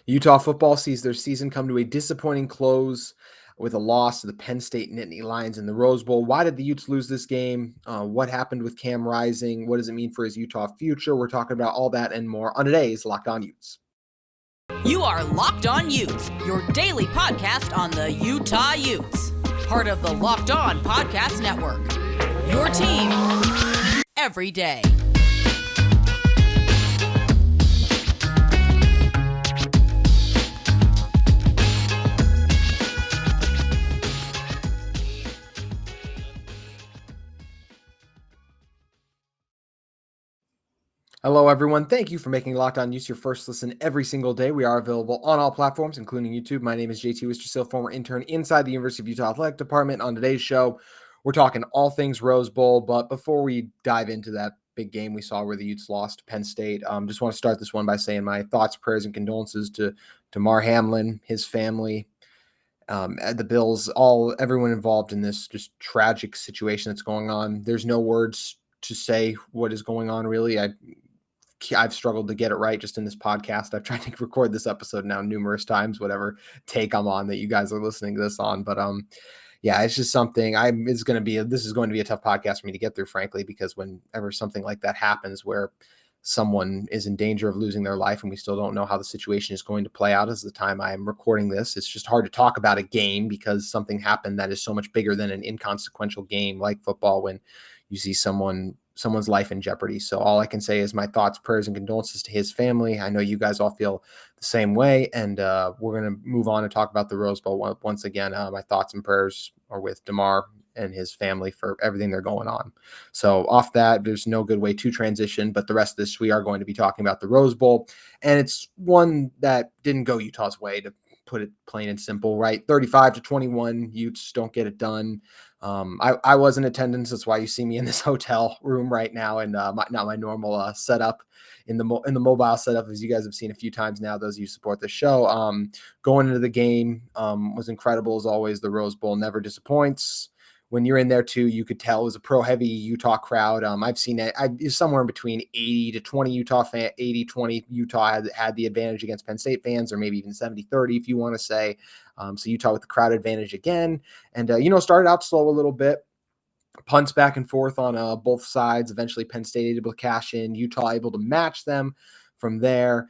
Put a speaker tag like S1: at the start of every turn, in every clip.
S1: Utah football sees their season come to a disappointing close with a loss to the Penn State Nittany Lions in the Rose Bowl. Why did the Utes lose this game? What happened with Cam Rising? What does it mean for his Utah future? We're talking about all that and more on today's Locked On Utes.
S2: You are Locked On Utes, your daily podcast on the Utah Utes. Part of the Locked On Podcast Network. Your team every day.
S1: Hello, everyone. Thank you for making Locked On Utes your first listen every single day. We are available on all platforms, including YouTube. My name is JT Wistrcill, former intern inside the University of Utah Athletic Department. On today's show, we're talking all things Rose Bowl. But before we dive into that big game we saw where the Utes lost to Penn State, just want to start this one by saying my thoughts, prayers, and condolences to Damar Hamlin, his family, the Bills, everyone involved in this just tragic situation that's going on. There's no words to say what is going on, really. I've struggled to get it right just in this podcast. I've tried to record this episode now numerous times, whatever take I'm on that you guys are listening to this on. But yeah, it's just something this is going to be a tough podcast for me to get through, frankly, because whenever something like that happens where someone is in danger of losing their life and we still don't know how the situation is going to play out as the time I am recording this, it's just hard to talk about a game because something happened that is so much bigger than an inconsequential game like football when you see someone's life in jeopardy. So all I can say is my thoughts, prayers, and condolences to his family. I know you guys all feel the same way, and we're going to move on and talk about the Rose Bowl once again. My thoughts and prayers are with Damar and his family for everything they're going on. So off that, there's no good way to transition, but the rest of this, we are going to be talking about the Rose Bowl, and it's one that didn't go Utah's way, to put it plain and simple, right? 35-21, Utes don't get it done. I was in attendance. That's why you see me in this hotel room right now, and not my normal setup in the mobile setup, as you guys have seen a few times now. Those of you who support the show, going into the game was incredible as always. The Rose Bowl never disappoints. When you're in there too, you could tell it was a pro-heavy Utah crowd. I've seen it. Somewhere in between 80-20 Utah 80-20 Utah had the advantage against Penn State fans, or maybe even 70-30 if you want to say. So Utah with the crowd advantage again. And, started out slow a little bit. Punts back and forth on both sides. Eventually Penn State able to cash in. Utah able to match them from there.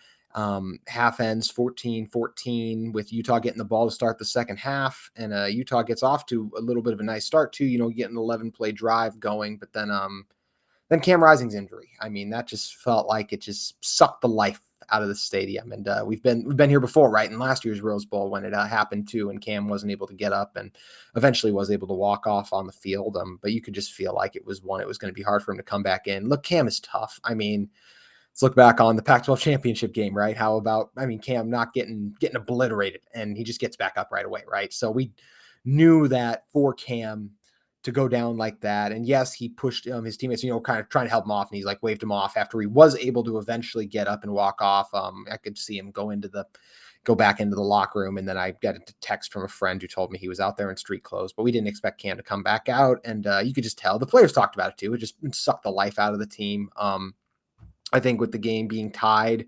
S1: Half ends 14-14 with Utah getting the ball to start the second half, and Utah gets off to a little bit of a nice start too, getting an 11-play drive going, but then Cam Rising's injury. I mean, that just felt like it just sucked the life out of the stadium. And we've been here before, right? In last year's Rose Bowl when it happened too, and Cam wasn't able to get up and eventually was able to walk off on the field. But you could just feel like it was going to be hard for him to come back in. Look, Cam is tough. I mean, let's look back on the Pac-12 championship game, right? How about, Cam not getting obliterated, and he just gets back up right away, right? So we knew that for Cam to go down like that. And yes, he pushed his teammates, kind of trying to help him off, and he's like waved him off after he was able to eventually get up and walk off. I could see him go back into the locker room. And then I got a text from a friend who told me he was out there in street clothes, but we didn't expect Cam to come back out. And you could just tell the players talked about it too. It just sucked the life out of the team. I think with the game being tied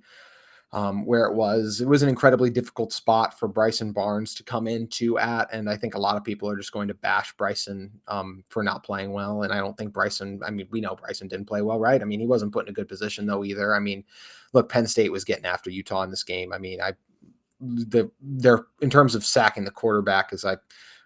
S1: where it was an incredibly difficult spot for Bryson Barnes to come into at. And I think a lot of people are just going to bash Bryson for not playing well. And I don't think we know Bryson didn't play well, right? He wasn't put in a good position though either. Look, Penn State was getting after Utah in this game. They're in terms of sacking the quarterback, as I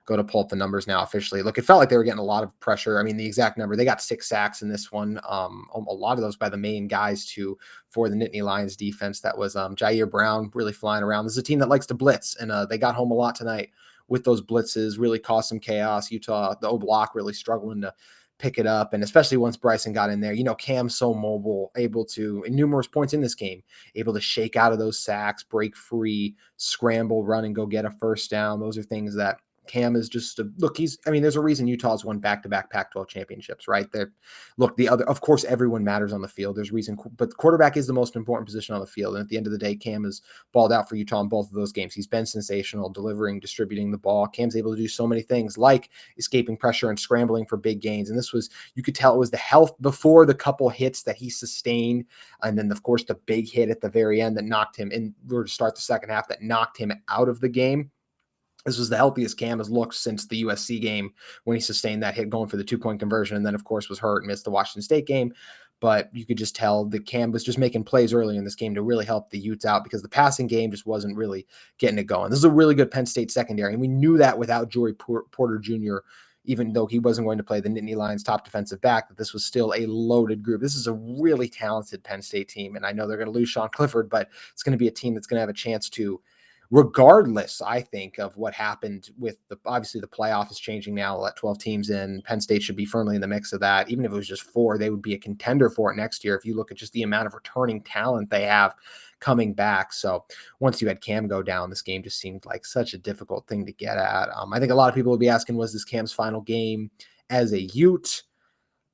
S1: go to pull up the numbers now officially. Look, it felt like they were getting a lot of pressure. The exact number, they got 6 sacks in this one. A lot of those by the main guys too for the Nittany Lions defense. That was Jair Brown really flying around. This is a team that likes to blitz, and they got home a lot tonight with those blitzes, really caused some chaos. Utah, the O block really struggling to pick it up. And especially once Bryson got in there, Cam's so mobile, able to, in numerous points in this game, able to shake out of those sacks, break free, scramble, run, and go get a first down. Those are things that Cam is just there's a reason Utah's won back-to-back Pac-12 championships, right? Of course, everyone matters on the field. There's reason, but quarterback is the most important position on the field. And at the end of the day, Cam has balled out for Utah in both of those games. He's been sensational, delivering, distributing the ball. Cam's able to do so many things like escaping pressure and scrambling for big gains. And you could tell it was the health before the couple hits that he sustained. And then, of course, the big hit at the very end that knocked him in to start the second half that knocked him out of the game. This was the healthiest Cam has looked since the USC game when he sustained that hit going for the 2-point conversion. And then, of course, was hurt and missed the Washington State game. But you could just tell that Cam was just making plays early in this game to really help the Utes out because the passing game just wasn't really getting it going. This is a really good Penn State secondary. And we knew that without Joey Porter Jr., even though he wasn't going to play the Nittany Lions top defensive back, that this was still a loaded group. This is a really talented Penn State team. And I know they're going to lose Sean Clifford, but it's going to be a team that's going to have a chance to, regardless, I think, of what happened with obviously the playoff is changing now. Let 12 teams in. Penn State should be firmly in the mix of that. Even if it was just 4, they would be a contender for it next year if you look at just the amount of returning talent they have coming back. So once you had Cam go down, this game just seemed like such a difficult thing to get at. I think a lot of people would be asking, was this Cam's final game as a Ute?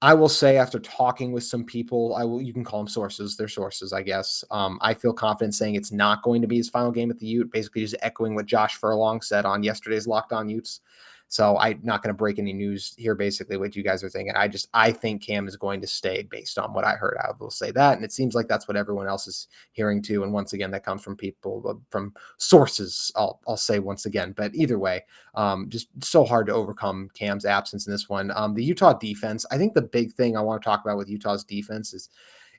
S1: I will say, after talking with some people, you can call them sources. They're sources, I guess. I feel confident saying it's not going to be his final game at the Ute, basically just echoing what Josh Furlong said on yesterday's Locked On Utes. So I'm not going to break any news here, basically, what you guys are thinking. I think Cam is going to stay based on what I heard. I will say that. And it seems like that's what everyone else is hearing too. And once again, that comes from people, from sources, I'll say once again. But either way, just so hard to overcome Cam's absence in this one. The Utah defense, I think the big thing I want to talk about with Utah's defense is,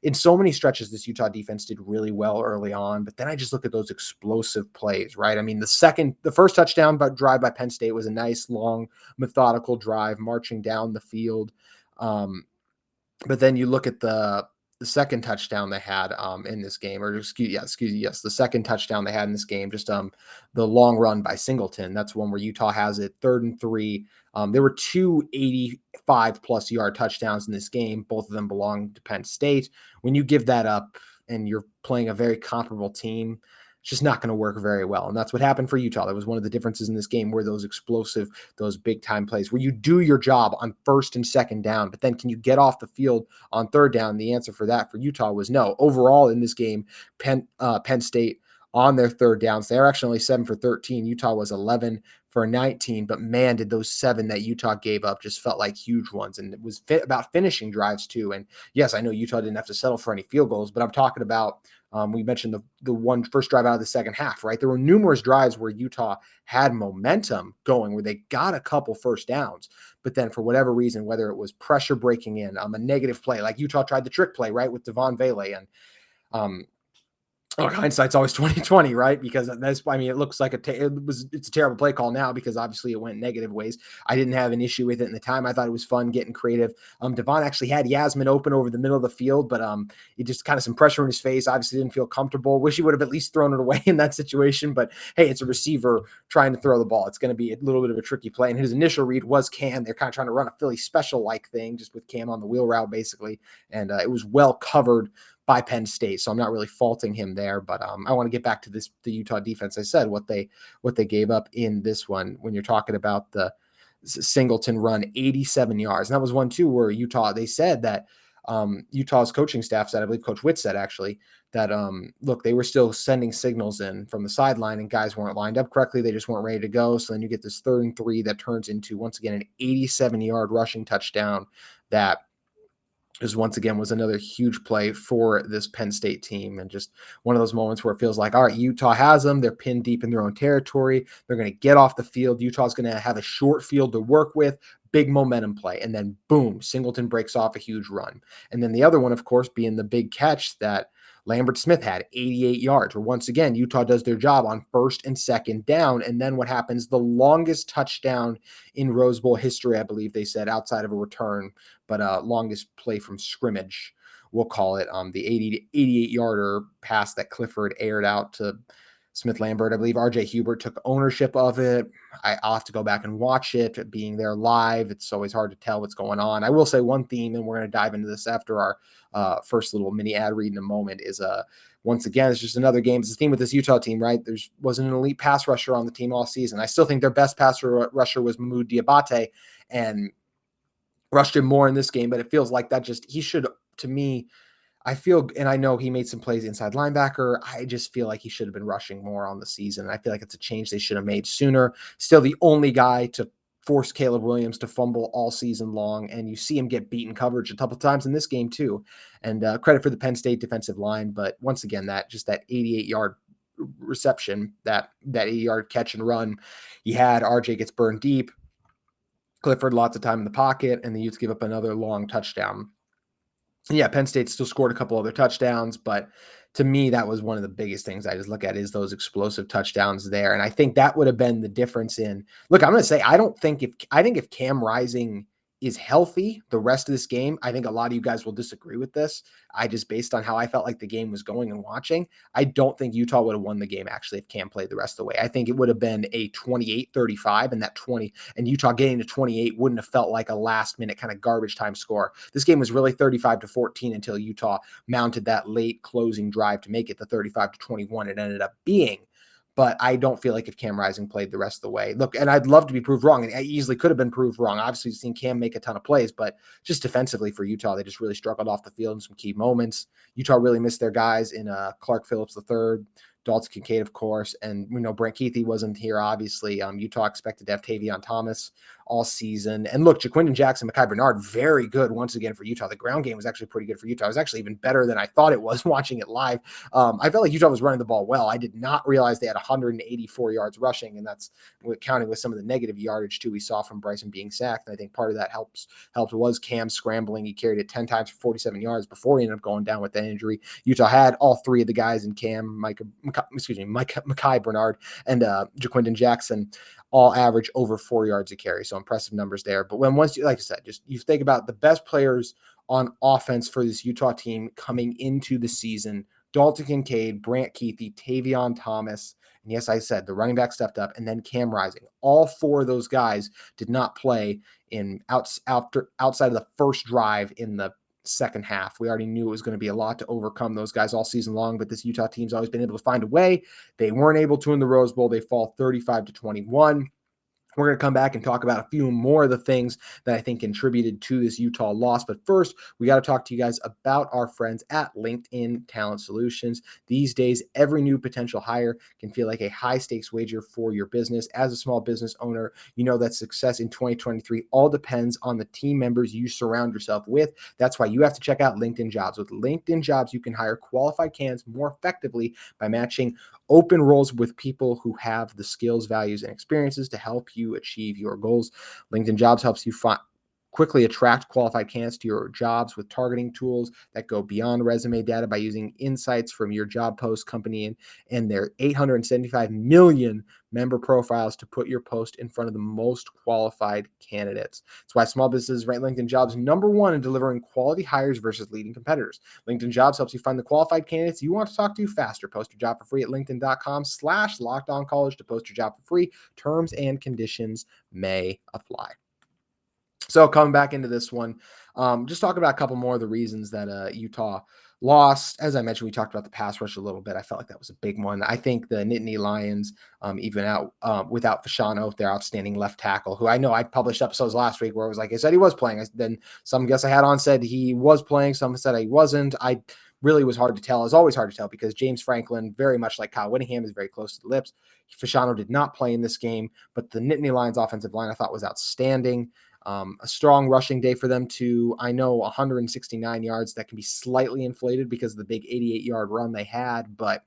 S1: in so many stretches, this Utah defense did really well early on, but then I just look at those explosive plays, right? I mean, the first touchdown drive by Penn State was a nice, long, methodical drive, marching down the field. But then you look at the second touchdown they had in this game, the second touchdown they had in this game, just the long run by Singleton. That's one where Utah has it 3rd and 3. There were 2 85+ yard touchdowns in this game. Both of them belong to Penn State. When you give that up and you're playing a very comparable team, it's just not going to work very well. And that's what happened for Utah. That was one of the differences in this game, where those explosive, those big time plays where you do your job on 1st and 2nd down, but then can you get off the field on 3rd down? The answer for that for Utah was no. Overall in this game, Penn State on their 3rd downs, they're actually only 7 for 13. Utah was 11 for 19, but man, did those 7 that Utah gave up just felt like huge ones. And it was about finishing drives too. And yes, I know Utah didn't have to settle for any field goals, but I'm talking about, we mentioned the one first drive out of the second half, right? There were numerous drives where Utah had momentum going, where they got a couple first downs, but then for whatever reason, whether it was pressure breaking in, a negative play, like Utah tried the trick play, right, with Devon Vele, and hindsight's always 20/20, right? Because it looks like it's a terrible play call now because obviously it went negative ways. I didn't have an issue with it in the time. I thought it was fun getting creative. Devon actually had Yasmin open over the middle of the field, but it just kind of some pressure in his face. Obviously didn't feel comfortable. Wish he would have at least thrown it away in that situation. But hey, it's a receiver trying to throw the ball. It's going to be a little bit of a tricky play. And his initial read was Cam. They're kind of trying to run a Philly special-like thing, just with Cam on the wheel route, basically. And it was well covered by Penn State, so I'm not really faulting him there. But I want to get back to the Utah defense. I said what they gave up in this one. When you're talking about the Singleton run, 87 yards, and that was one too where Utah, they said that Utah's coaching staff said, I believe Coach Witt said actually, that look, they were still sending signals in from the sideline and guys weren't lined up correctly. They just weren't ready to go. So then you get this 3rd and 3 that turns into, once again, an 87-yard rushing touchdown that was another huge play for this Penn State team. And just one of those moments where it feels like, all right, Utah has them. They're pinned deep in their own territory. They're going to get off the field. Utah's going to have a short field to work with, big momentum play. And then boom, Singleton breaks off a huge run. And then the other one, of course, being the big catch that Lambert Smith had, 88 yards, where once again, Utah does their job on 1st and 2nd down. And then what happens? The longest touchdown in Rose Bowl history, I believe they said, outside of a return, but longest play from scrimmage, we'll call it, the 88-yarder pass that Clifford aired out to Smith Lambert. I believe RJ Hubert took ownership of it. I'll have to go back and watch it. Being there live, it's always hard to tell what's going on. I will say one theme, and we're going to dive into this after our first little mini ad read in a moment, is once again, it's just another game. It's the theme with this Utah team, right? Wasn't an elite pass rusher on the team all season. I still think their best pass rusher was Mahmoud Diabate, and rushed him more in this game, but it feels like that he should, to me, I feel, and I know he made some plays inside linebacker. I just feel like he should have been rushing more on the season. I feel like it's a change they should have made sooner. Still the only guy to force Caleb Williams to fumble all season long, and you see him get beaten coverage a couple times in this game too. And credit for the Penn State defensive line, but once again, that 88-yard reception, that 80-yard catch and run he had, RJ gets burned deep. Clifford lots of time in the pocket, and the Utes give up another long touchdown. Yeah, Penn State still scored a couple other touchdowns, but to me, that was one of the biggest things I just look at is those explosive touchdowns there. And I think that would have been the difference in, look, I'm going to say, I think if Cam Rising is healthy the rest of this game, I think a lot of you guys will disagree with this. Based on how I felt like the game was going and watching, I don't think Utah would have won the game actually if Cam played the rest of the way. I think it would have been a 28-35, and Utah getting to 28 wouldn't have felt like a last minute kind of garbage time score. This game was really 35-14 until Utah mounted that late closing drive to make it the 35-21 it ended up being. But I don't feel like if Cam Rising played the rest of the way. Look, and I'd love to be proved wrong, and I easily could have been proved wrong. Obviously, seen Cam make a ton of plays, but just defensively for Utah, they just really struggled off the field in some key moments. Utah really missed their guys in Clark Phillips III, Dalton Kincaid, of course, and Brent Keithy wasn't here, obviously. Utah expected to have Tavion Thomas all season. And look, Jaquindon Jackson, Mekhi Bernard, very good once again for Utah. The ground game was actually pretty good for Utah. It was actually even better than I thought it was watching it live. I felt like Utah was running the ball well. I did not realize they had 184 yards rushing, and that's counting with some of the negative yardage too we saw from Bryson being sacked. And I think part of that helped was Cam scrambling. He carried it 10 times for 47 yards before he ended up going down with that injury. Utah had all three of the guys in Cam, Mekhi Bernard and Jaquindon Jackson all average over 4 yards a carry. So impressive numbers there. But once you, like I said, just you think about the best players on offense for this Utah team coming into the season, Dalton Kincaid, Brant Keithy, Tavion Thomas, and yes, I said the running back stepped up, and then Cam Rising. All four of those guys did not play outside of the first drive in the second half. We already knew it was going to be a lot to overcome those guys all season long, but this Utah team's always been able to find a way. They weren't able to in the Rose Bowl. They fall 35-21. We're going to come back and talk about a few more of the things that I think contributed to this Utah loss. But first, we got to talk to you guys about our friends at LinkedIn Talent Solutions. These days, every new potential hire can feel like a high-stakes wager for your business. As a small business owner, you know that success in 2023 all depends on the team members you surround yourself with. That's why you have to check out LinkedIn Jobs. With LinkedIn Jobs, you can hire qualified candidates more effectively by matching open roles with people who have the skills, values, and experiences to help you achieve your goals. LinkedIn Jobs helps you quickly attract qualified candidates to your jobs with targeting tools that go beyond resume data by using insights from your job post company and their 875 million member profiles to put your post in front of the most qualified candidates. That's why small businesses rank LinkedIn Jobs #1 in delivering quality hires versus leading competitors. LinkedIn Jobs helps you find the qualified candidates you want to talk to faster. Post your job for free at linkedin.com/lockedoncollege to post your job for free. Terms and conditions may apply. So coming back into this one, just talking about a couple more of the reasons that Utah lost. As I mentioned, we talked about the pass rush a little bit. I felt like that was a big one. I think the Nittany Lions, even out without Fashano, their outstanding left tackle, who I know I published episodes last week where it was like I said he was playing. Then some guests I had on said he was playing. Some said he wasn't. I really was hard to tell. It's always hard to tell because James Franklin, very much like Kyle Whittingham, is very close to the lips. Fashano did not play in this game, but the Nittany Lions offensive line I thought was outstanding. A strong rushing day for them to, I know, 169 yards. That can be slightly inflated because of the big 88-yard run they had. But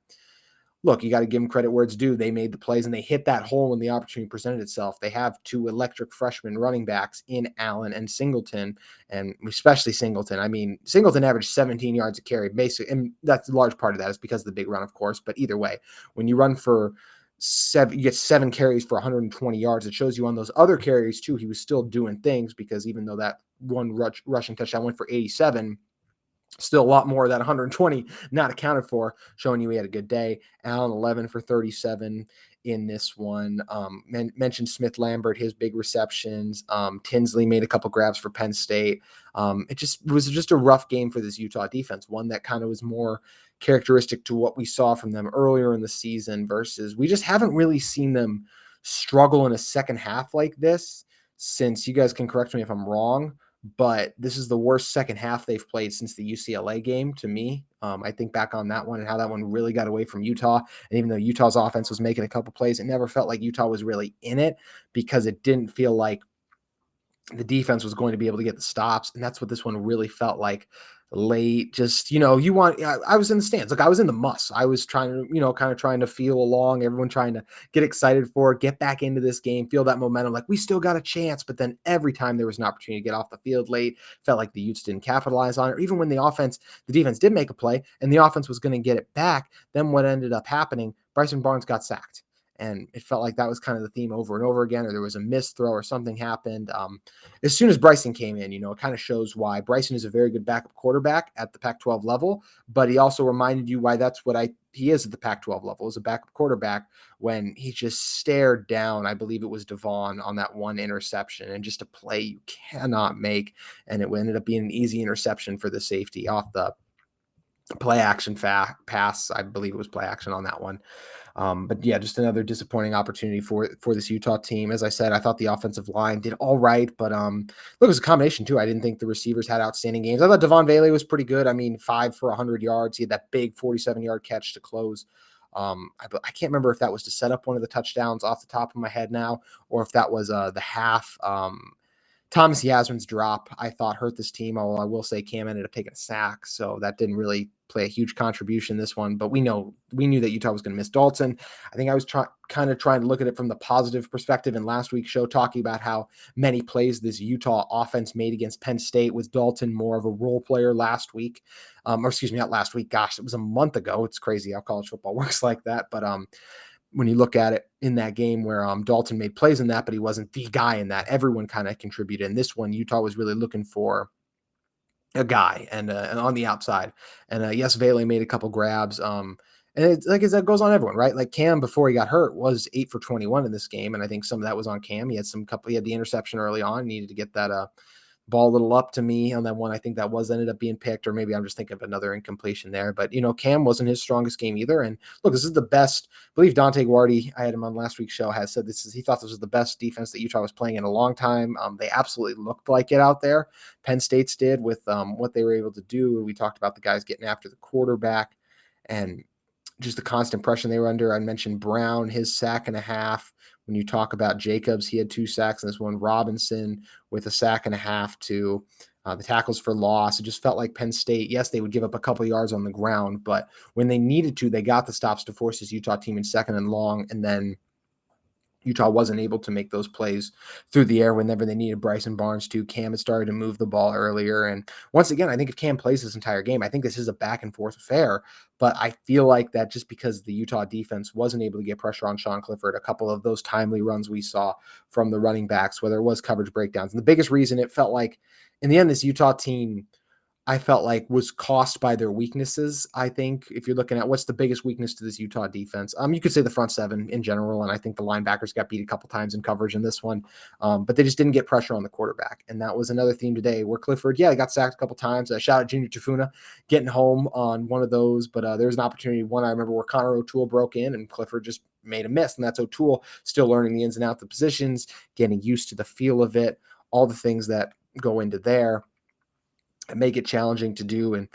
S1: look, you got to give them credit where it's due. They made the plays and they hit that hole when the opportunity presented itself. They have two electric freshman running backs in Allen and Singleton, and especially Singleton. I mean, Singleton averaged 17 yards a carry, basically, and that's a large part of that is because of the big run, of course. But either way, when you run for you get 7 carries for 120 yards. It shows you on those other carries too, he was still doing things because even though that one rushing touchdown went for 87, Still a lot more of that 120 not accounted for, showing you he had a good day. Allen 11 for 37 in this one. Mentioned Smith Lambert, his big receptions. Tinsley made a couple grabs for Penn State. It was just a rough game for this Utah defense, one that kind of was more characteristic to what we saw from them earlier in the season versus we just haven't really seen them struggle in a second half like this since, you guys can correct me if I'm wrong, but this is the worst second half they've played since the UCLA game to me. I think back on that one and how that one really got away from Utah. And even though Utah's offense was making a couple plays, it never felt like Utah was really in it because it didn't feel like the defense was going to be able to get the stops. And that's what this one really felt like late. Just, I was in the stands. Like I was in the muss. I was trying to, kind of trying to feel along, everyone trying to get excited for it, get back into this game, feel that momentum. Like we still got a chance. But then every time there was an opportunity to get off the field late, felt like the Utes didn't capitalize on it. Or even when the defense did make a play and the offense was going to get it back, then what ended up happening, Bryson Barnes got sacked. And it felt like that was kind of the theme over and over again, or there was a missed throw or something happened. As soon as Bryson came in, it kind of shows why Bryson is a very good backup quarterback at the Pac-12 level, but he also reminded you why that's what he is at the Pac-12 level as a backup quarterback when he just stared down, I believe it was Devon on that one interception, and just a play you cannot make. And it ended up being an easy interception for the safety off the play action pass. I believe it was play action on that one. But yeah, just another disappointing opportunity for this Utah team. As I said, I thought the offensive line did all right, but look, it was a combination too. I didn't think the receivers had outstanding games. I thought Devon Bailey was pretty good. I mean, 5 for 100 yards. He had that big 47-yard catch to close. I can't remember if that was to set up one of the touchdowns off the top of my head now, or if that was the half. Thomas Yasmin's drop, I thought, hurt this team. Although I will say Cam ended up taking a sack, so that didn't really play a huge contribution this one. But we knew that Utah was going to miss Dalton. I think I was kind of trying to look at it from the positive perspective in last week's show, talking about how many plays this Utah offense made against Penn State, with Dalton more of a role player last week. Or excuse me, not last week. Gosh, it was a month ago. It's crazy how college football works like that. But when you look at it in that game where Dalton made plays in that, but he wasn't the guy in that, everyone kind of contributed. In this one, Utah was really looking for a guy and on the outside. And yes, Vele made a couple grabs. And it's like, as that goes on everyone, right? Like Cam, before he got hurt, was 8 for 21 in this game. And I think some of that was on Cam. He had the interception early on, needed to get that ball a little up to me on that one. I think that ended up being picked, or maybe I'm just thinking of another incompletion there. But, Cam wasn't his strongest game either. And look, this is the best. I believe Dante Guardi, I had him on last week's show, has said he thought this was the best defense that Utah was playing in a long time. They absolutely looked like it out there. Penn State's did with what they were able to do. We talked about the guys getting after the quarterback and just the constant pressure they were under. I mentioned Brown, his sack and a half. When you talk about Jacobs, he had 2 sacks in this one. Robinson with a sack and a half to the tackles for loss. It just felt like Penn State, yes, they would give up a couple yards on the ground, but when they needed to, they got the stops to force this Utah team in second and long, and then Utah wasn't able to make those plays through the air whenever they needed Bryson Barnes to. Cam had started to move the ball earlier. And once again, I think if Cam plays this entire game, I think this is a back and forth affair. But I feel like that just because the Utah defense wasn't able to get pressure on Sean Clifford, a couple of those timely runs we saw from the running backs, whether it was coverage breakdowns. And the biggest reason it felt like in the end, this Utah team, I felt like was cost by their weaknesses. I think if you're looking at what's the biggest weakness to this Utah defense, you could say the front seven in general. And I think the linebackers got beat a couple times in coverage in this one, but they just didn't get pressure on the quarterback. And that was another theme today where Clifford, he got sacked a couple times. Shout out Junior Tafuna getting home on one of those, but there was an opportunity. One I remember where Connor O'Toole broke in and Clifford just made a miss. And that's O'Toole still learning the ins and outs of the positions, getting used to the feel of it, all the things that go into there. Make it challenging to do and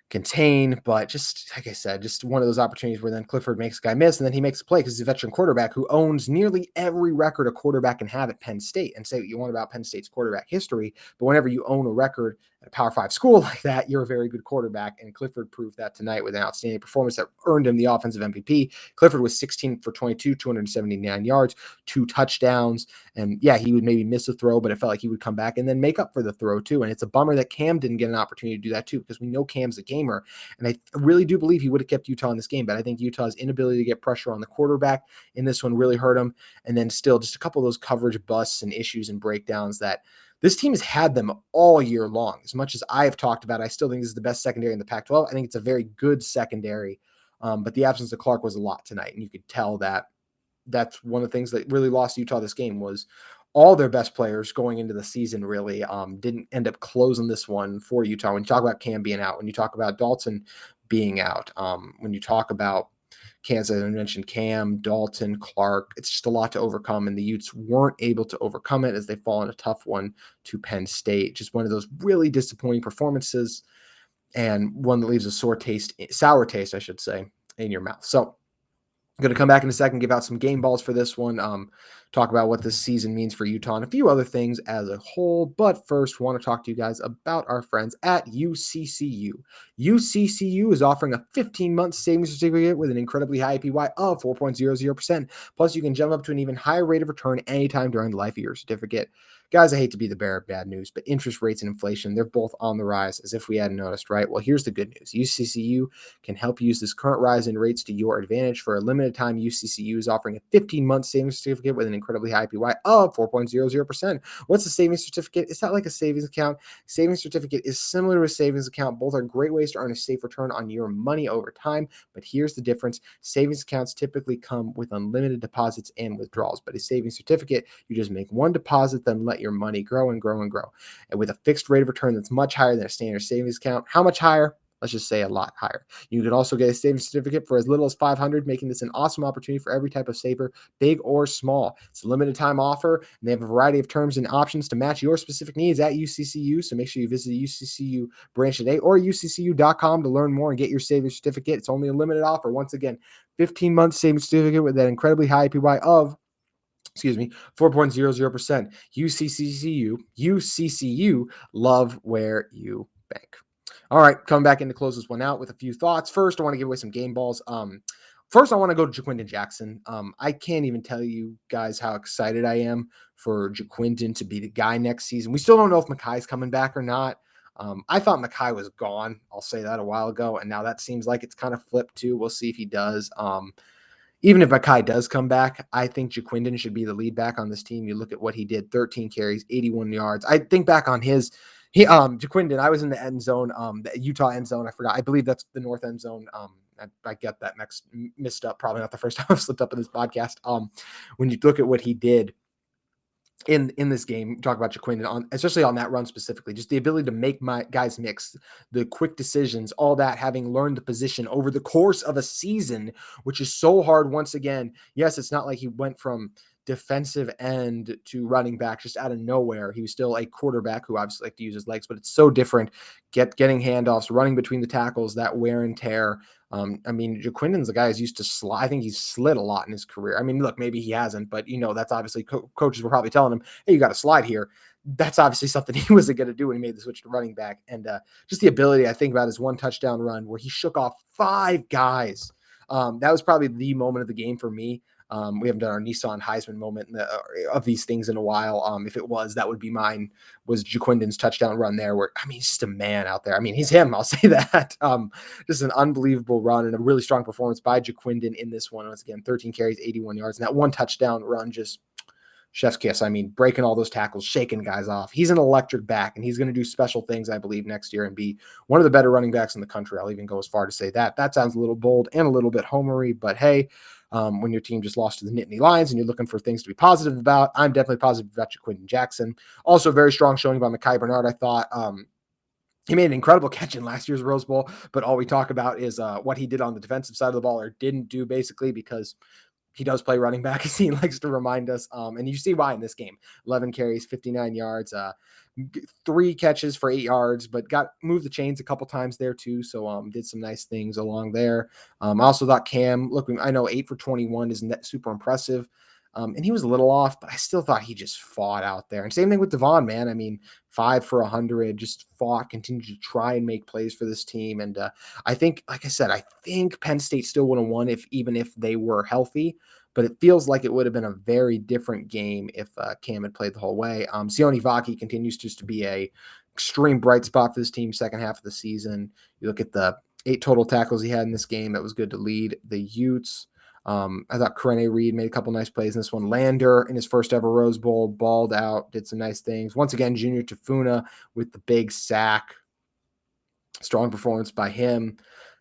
S1: contain, but just like I said, just one of those opportunities where then Clifford makes a guy miss and then he makes a play because he's a veteran quarterback who owns nearly every record a quarterback can have at Penn State. And say what you want about Penn State's quarterback history, but whenever you own a record at a Power 5 school like that, you're a very good quarterback. And Clifford proved that tonight with an outstanding performance that earned him the offensive MVP. Clifford was 16 for 22, 279 yards, 2 touchdowns. And yeah, he would maybe miss a throw, but it felt like he would come back and then make up for the throw too. And it's a bummer that Cam didn't get an opportunity to do that too, because we know Cam's a gamer. And I really do believe he would have kept Utah in this game, but I think Utah's inability to get pressure on the quarterback in this one really hurt him. And then still just a couple of those coverage busts and issues and breakdowns that This team has had them all year long. As much as I have talked about, I still think this is the best secondary in the Pac-12. I think it's a very good secondary, but the absence of Clark was a lot tonight, and you could tell that that's one of the things that really lost Utah this game was all their best players going into the season really didn't end up closing this one for Utah. When you talk about Cam being out, when you talk about Dalton being out, when you talk about Kansas, I mentioned Cam, Dalton, Clark, it's just a lot to overcome, and the Utes weren't able to overcome it as they fall in a tough one to Penn State. Just one of those really disappointing performances, and one that leaves a sour taste, I should say, in your mouth. So I'm going to come back in a second, give out some game balls for this one, talk about what this season means for Utah and a few other things as a whole. But first, want to talk to you guys about our friends at UCCU. UCCU is offering a 15-month savings certificate with an incredibly high APY of 4.00%. Plus, you can jump up to an even higher rate of return anytime during the life of your certificate. Guys, I hate to be the bearer of bad news, but interest rates and inflation, they're both on the rise, as if we hadn't noticed, right? Well, here's the good news. UCCU can help use this current rise in rates to your advantage. For a limited time, UCCU is offering a 15-month savings certificate with an incredibly high APY of 4.00%. What's a savings certificate? It's not like a savings account. Savings certificate is similar to a savings account. Both are great ways to earn a safe return on your money over time, but here's the difference. Savings accounts typically come with unlimited deposits and withdrawals, but a savings certificate, you just make one deposit, then let your money grow and grow and grow. And with a fixed rate of return that's much higher than a standard savings account. How much higher? Let's just say a lot higher. You can also get a savings certificate for as little as $500, making this an awesome opportunity for every type of saver, big or small. It's a limited time offer, and they have a variety of terms and options to match your specific needs at UCCU. So make sure you visit the UCCU branch today or uccu.com to learn more and get your savings certificate. It's only a limited offer. Once again, 15-month savings certificate with that incredibly high APY of 4.00%. UCCU, love where you bank. All right, coming back in to close this one out with a few thoughts. First, I want to give away some game balls. First, I want to go to Jaquindon Jackson. I can't even tell you guys how excited I am for Jaquindon to be the guy next season. We still don't know if Makai's coming back or not. I thought Makai was gone. I'll say that a while ago, and now that seems like it's kind of flipped too. We'll see if he does. Even if Makai does come back, I think Jaquindon should be the lead back on this team. You look at what he did, 13 carries, 81 yards. I think back on Jaquindon, I was in the end zone, the Utah end zone. I forgot. I believe that's the north end zone. I get that mixed up. Probably not the first time I've slipped up in this podcast. When you look at what he did in this game, talk about Jaquindon, especially on that run specifically, just the ability to make my guys mix, the quick decisions, all that, having learned the position over the course of a season, which is so hard. Once again, yes, it's not like he went from defensive end to running back just out of nowhere. He was still a quarterback who obviously liked to use his legs, but it's so different getting handoffs, running between the tackles, that wear and tear. Jaquindon's the guy who's used to slide. I think he's slid a lot in his career. Look, maybe he hasn't, but that's obviously coaches were probably telling him, hey, you got to slide here. That's obviously something he wasn't going to do when he made the switch to running back. And just the ability, I think about his one touchdown run where he shook off 5 guys. That was probably the moment of the game for me. We haven't done our Nissan Heisman moment of these things in a while. If it was, that would be mine, was Jaquindon's touchdown run there where, he's just a man out there. He's him. I'll say that. Just an unbelievable run and a really strong performance by Jaquindon in this one. Once again, 13 carries, 81 yards. And that one touchdown run, just chef's kiss. Breaking all those tackles, shaking guys off. He's an electric back, and he's going to do special things, I believe, next year and be one of the better running backs in the country. I'll even go as far to say that. That sounds a little bold and a little bit homery, but hey, when your team just lost to the Nittany Lions and you're looking for things to be positive about, I'm definitely positive about Jaquindon Jackson. Also, very strong showing by Mekhi Bernard, I thought. He made an incredible catch in last year's Rose Bowl, but all we talk about is what he did on the defensive side of the ball, or didn't do, basically, because he does play running back, as he likes to remind us. And you see why in this game. 11 carries, 59 yards, 3 catches for 8 yards, but moved the chains a couple times there too. So did some nice things along there. I also thought Cam, look, I know 8 for 21 isn't that super impressive. And he was a little off, but I still thought he just fought out there. And same thing with Devon, man. 5 for 100, just fought, continued to try and make plays for this team. And I think, like I said, I think Penn State still would have won even if they were healthy. But it feels like it would have been a very different game if Cam had played the whole way. Sione Vaki continues just to be a extreme bright spot for this team second half of the season. You look at the 8 total tackles he had in this game. That was good to lead the Utes. I thought Corene Reed made a couple nice plays in this one. Lander in his first ever Rose Bowl, balled out, did some nice things. Once again, Junior Tafuna with the big sack. Strong performance by him.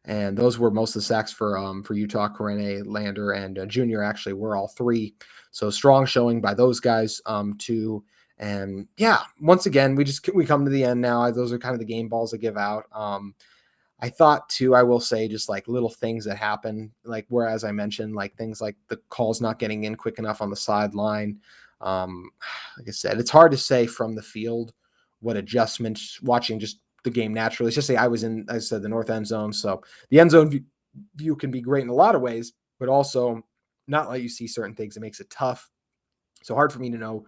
S1: And those were most of the sacks for Utah. Corene, Lander, and Junior actually were all three. So strong showing by those guys too. And yeah, once again, we come to the end now. Those are kind of the game balls I give out. I thought too, I will say, just like little things that happen, like whereas I mentioned, like things like the calls not getting in quick enough on the sideline. Like I said, it's hard to say from the field what adjustments watching just the game naturally. Let's just say I said the north end zone. So the end zone view can be great in a lot of ways, but also not let you see certain things. It makes it tough. So hard for me to know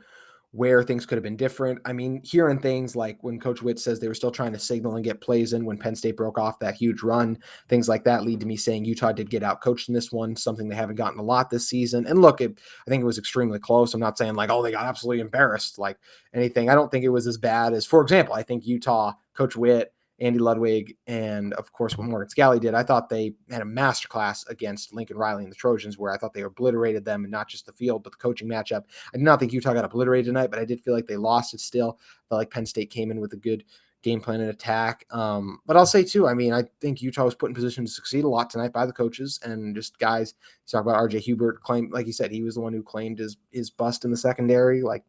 S1: where things could have been different. I mean, hearing things like when Coach Witt says they were still trying to signal and get plays in when Penn State broke off that huge run, things like that lead to me saying Utah did get out coached in this one, something they haven't gotten a lot this season. And look, I think it was extremely close. I'm not saying like, oh, they got absolutely embarrassed, like anything. I don't think it was as bad as, for example, I think Utah, Coach Witt, Andy Ludwig, and of course what Morgan Scalley did, I thought they had a masterclass against Lincoln Riley and the Trojans, where I thought they obliterated them, and not just the field, but the coaching matchup. I did not think Utah got obliterated tonight, but I did feel like they lost it still. I felt like Penn State came in with a good game plan and attack. But I'll say too, I mean, I think Utah was put in position to succeed a lot tonight by the coaches and just guys. You talk about RJ Hubert claimed, like you said, he was the one who claimed his bust in the secondary. Like,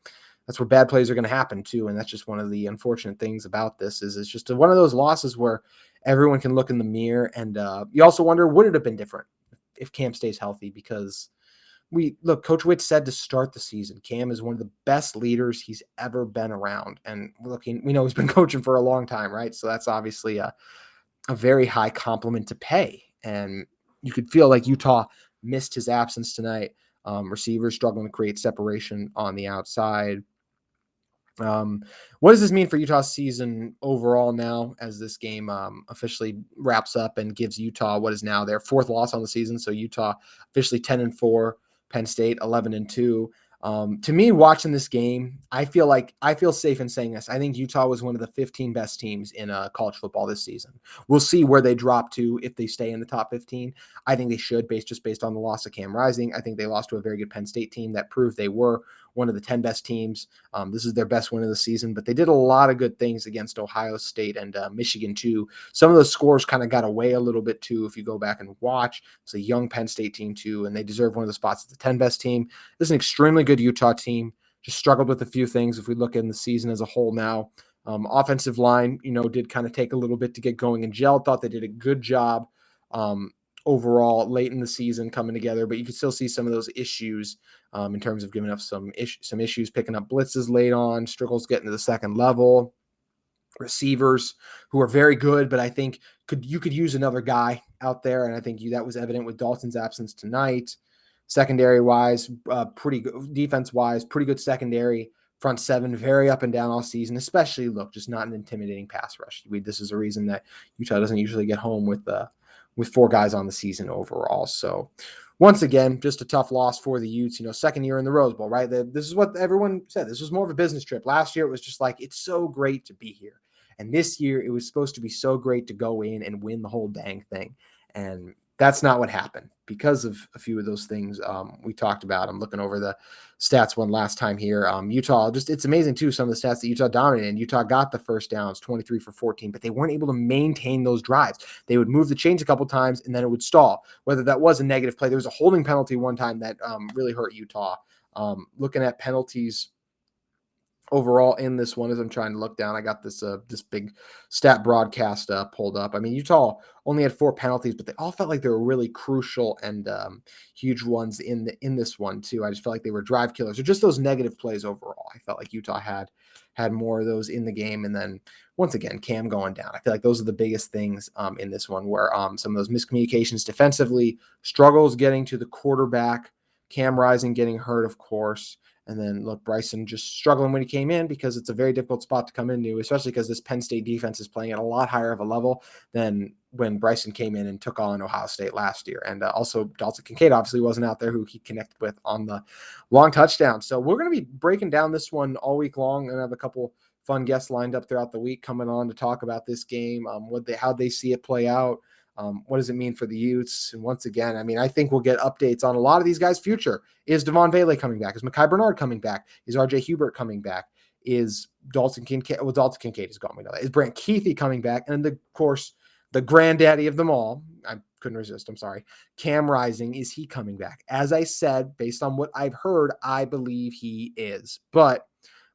S1: that's where bad plays are going to happen too. And that's just one of the unfortunate ththings about this is it's just one of those losses where everyone can look in the mirror. And you also wonder, would it have been different if Cam stays healthy? Because Coach Witt said to start the season, Cam is one of the best leaders he's ever been around. And we know he's been coaching for a long time, right? So that's obviously a very high compliment to pay. And you could feel like Utah missed his absence tonight. Receivers struggling to create separation on the outside. What does this mean for Utah's season overall now as this game officially wraps up and gives Utah what is now their fourth loss on the season? So Utah officially 10-4, Penn State 11-2. To me, watching this game, I feel safe in saying this. I think Utah was one of the 15 best teams in college football this season. We'll see where they drop to if they stay in the top 15. I think they should, based on the loss of Cam Rising. I think they lost to a very good Penn State team that proved they were one of the 10 best teams. This is their best win of the season, but they did a lot of good things against Ohio State and Michigan too. Some of those scores kind of got away a little bit too if you go back and watch. It's a young Penn State team too, and they deserve one of the spots as the 10 best team. This is an extremely good Utah team. Just struggled with a few things if we look in the season as a whole now. Offensive line, did kind of take a little bit to get going and gel. Thought they did a good job overall late in the season coming together, but you can still see some of those issues in terms of giving up some issues, picking up blitzes late on, struggles getting to the second level. Receivers who are very good, but I think you could use another guy out there, and I think that was evident with Dalton's absence tonight. Secondary wise, pretty good. Defense wise, pretty good secondary. Front seven, very up and down all season, especially just not an intimidating pass rush. This is a reason that Utah doesn't usually get home with four guys on the season overall. So once again, just a tough loss for the Utes, second year in the Rose Bowl, right? This is what everyone said. This was more of a business trip. Last year, it was just like, it's so great to be here. And this year, it was supposed to be so great to go in and win the whole dang thing. And that's not what happened because of a few of those things we talked about. I'm looking over the stats one last time here. Utah, it's amazing too, some of the stats that Utah dominated. And Utah got the first downs, 23 for 14, but they weren't able to maintain those drives. They would move the chains a couple times and then it would stall. Whether that was a negative play, there was a holding penalty one time that really hurt Utah. Looking at penalties overall in this one, as I'm trying to look down, I got this big stat broadcast pulled up. I mean, Utah only had 4 penalties, but they all felt like they were really crucial and huge ones in this one too. I just felt like they were drive killers or just those negative plays overall. I felt like Utah had more of those in the game. And then once again, Cam going down. I feel like those are the biggest things in this one, where some of those miscommunications defensively, struggles getting to the quarterback, Cam Rising getting hurt, of course. And then Bryson just struggling when he came in, because it's a very difficult spot to come into, especially because this Penn State defense is playing at a lot higher of a level than when Bryson came in and took on Ohio State last year. And also Dalton Kincaid obviously wasn't out there, who he connected with on the long touchdown. So we're going to be breaking down this one all week long, and have a couple fun guests lined up throughout the week coming on to talk about this game, how they see it play out. What does it mean for the Utes? And once again, I mean, I think we'll get updates on a lot of these guys' future. Is Devon Bailey coming back? Is Mekhi Bernard coming back? Is RJ Hubert coming back? Is Dalton Kincaid? Well, Dalton Kincaid is gone. We know that. Is Brant Keithy coming back? And of course, the granddaddy of them all, I couldn't resist, I'm sorry, Cam Rising, is he coming back? As I said, based on what I've heard, I believe he is. But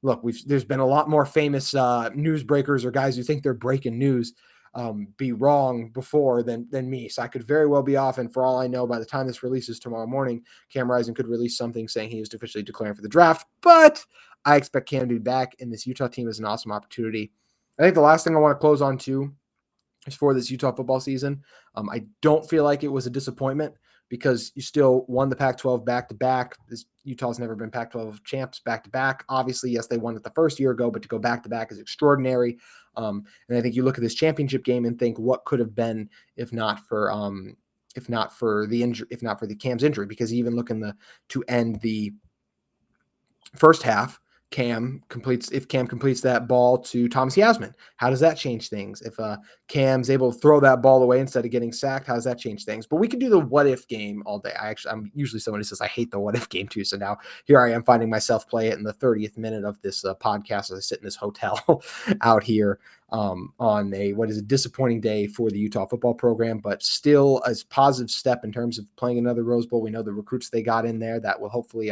S1: look, there's been a lot more famous news breakers or guys who think they're breaking news be wrong before than me. So I could very well be off. And for all I know, by the time this releases tomorrow morning, Cam Rising could release something saying he is officially declaring for the draft. But I expect Cam to be back, and this Utah team is an awesome opportunity. I think the last thing I want to close on to is for this Utah football season. I don't feel like it was a disappointment because you still won the Pac-12 back-to-back. Utah's never been Pac-12 champs back-to-back. Obviously, yes, they won it the first year ago, but to go back-to-back is extraordinary. And I think you look at this championship game and think what could have been if not for the injury, if not for the Cam's injury, because even looking to end the first half, if Cam completes that ball to Thomas Yasmin, how does that change things? If Cam's able to throw that ball away instead of getting sacked, how does that change things? But we can do the what if game all day. I'm usually someone who says I hate the what if game too. So now here I am finding myself play it in the 30th minute of this podcast as I sit in this hotel out here on what is a disappointing day for the Utah football program, but still a positive step in terms of playing another Rose Bowl. We know the recruits they got in there that will hopefully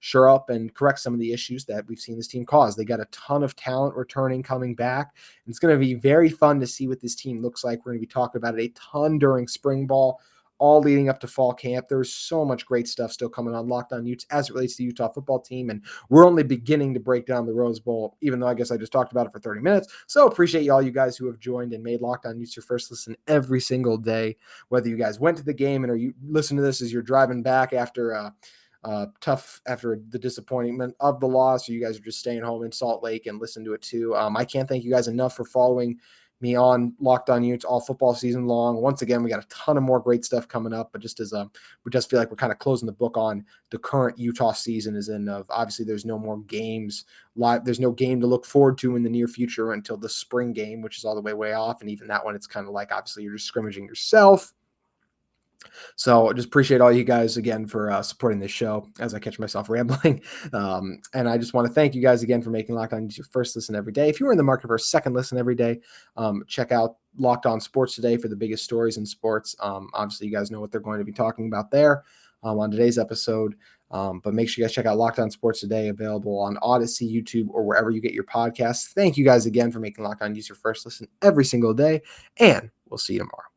S1: shore up and correct some of the issues that we've seen this team cause. They got a ton of talent returning, coming back. And it's going to be very fun to see what this team looks like. We're going to be talking about it a ton during spring ball, all leading up to fall camp. There's so much great stuff still coming on Locked On Utes as it relates to the Utah football team. And we're only beginning to break down the Rose Bowl, even though I guess I just talked about it for 30 minutes. So appreciate all you guys who have joined and made Locked On Utes your first listen every single day, whether you guys went to the game and or you listen to this as you're driving back after after the disappointment of the loss, or you guys are just staying home in Salt Lake and listen to it too. I can't thank you guys enough for following me on Locked On Utes all football season long. Once again, we got a ton of more great stuff coming up, but just as we just feel like we're kind of closing the book on the current Utah season, as in of obviously there's no more games live. There's no game to look forward to in the near future until the spring game, which is all the way off. And even that one, it's kind of like, obviously you're just scrimmaging yourself. So I just appreciate all you guys again for supporting this show as I catch myself rambling. And I just want to thank you guys again for making Locked On Utes your first listen every day. If you were in the market for a second listen every day, check out Locked On Sports Today for the biggest stories in sports. Obviously, you guys know what they're going to be talking about there on today's episode. But make sure you guys check out Locked On Sports Today, available on Odyssey, YouTube, or wherever you get your podcasts. Thank you guys again for making Locked On Utes your first listen every single day, and we'll see you tomorrow.